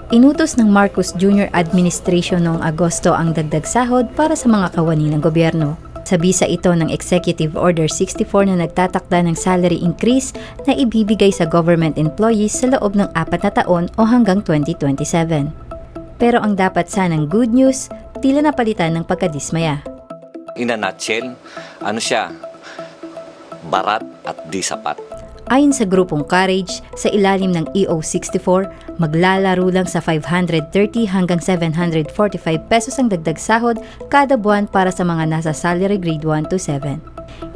Inutos ng Marcos Jr. Administration noong Agosto ang dagdag sahod para sa mga kawani ng gobyerno. Sa bisa ito ng Executive Order 64 na nagtatakda ng salary increase na ibibigay sa government employees sa loob ng 4 na taon o hanggang 2027. Pero ang dapat sanang good news, tila napalitan ng pagkadismaya. In a nutshell, ano siya? Barat at di sapat. Ayon sa grupong Courage, sa ilalim ng EO64, maglalaro lang sa 530 hanggang 745 pesos ang dagdag sahod kada buwan para sa mga nasa salary grade 1 to 7.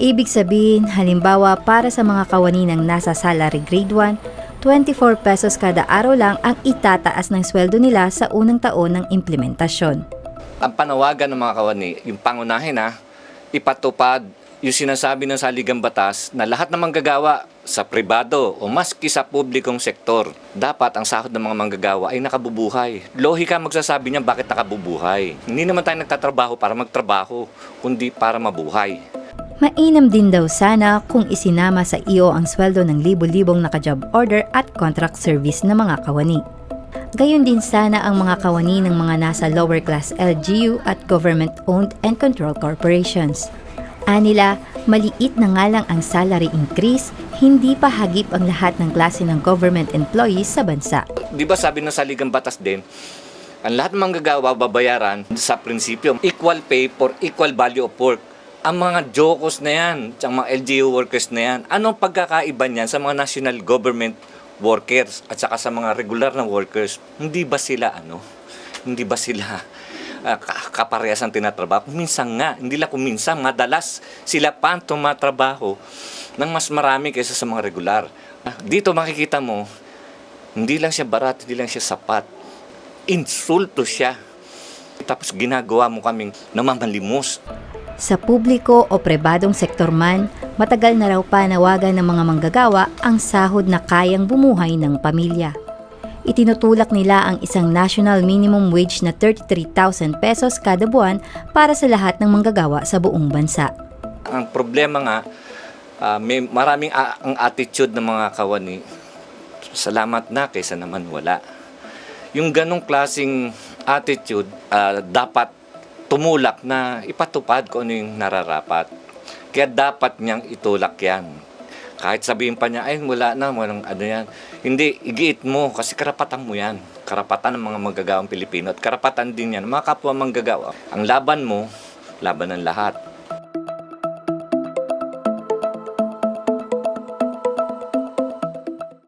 Ibig sabihin, halimbawa para sa mga kawani ng nasa salary grade 1, 24 pesos kada araw lang ang itataas ng sweldo nila sa unang taon ng implementasyon. Ang panawagan ng mga kawani, yung pangunahin ipatupad yung sinasabi ng saligang batas na lahat ng manggagawa sa pribado o maski sa publikong sektor, dapat ang sahod ng mga manggagawa ay nakabubuhay. Lohika magsasabi niya bakit nakabubuhay. Hindi naman tayo nagtatrabaho para magtrabaho, kundi para mabuhay. Mainam din daw sana kung isinama sa EO ang sweldo ng libo-libong naka-job order at contract service na mga kawani. Gayon din sana ang mga kawani ng mga nasa lower class LGU at government-owned and controlled corporations. Anila, maliit na nga lang ang salary increase, hindi pa hagip ang lahat ng klase ng government employees sa bansa. Di ba sabi ng saligang batas din, ang lahat ng manggagawa babayaran sa prinsipyo, equal pay for equal value of work. Ang mga jokos na yan, ang mga LGU workers na yan, anong pagkakaiba niyan sa mga national government workers at saka sa mga regular na workers? Hindi ba sila Hindi ba sila kaparehas ang tinatrabaho? Minsan nga, hindi lang kung minsan, madalas sila pa ang tumatrabaho ng mas marami kaysa sa mga regular. Dito makikita mo, hindi lang siya barat, hindi lang siya sapat. Insulto siya. Tapos ginagawa mo kaming namamalimos. Sa publiko o pribadong sektor man, matagal na raw panawagan ng mga manggagawa ang sahod na kayang bumuhay ng pamilya. Itinutulak nila ang isang national minimum wage na 33,000 pesos kada buwan para sa lahat ng manggagawa sa buong bansa. Ang problema nga, may maraming ang attitude ng mga kawani, salamat na kaysa naman wala. Yung ganong klaseng attitude, dapat tumulak na ipatupad kung ano yung nararapat. Kaya dapat niyang itulak yan. Kahit sabihin pa niya, ay wala na, walang ano yan. Hindi, igiit mo kasi karapatan mo yan. Karapatan ng mga manggagawang Pilipino at karapatan din yan ng mga kapwa manggagawa. Ang laban mo, laban ng lahat.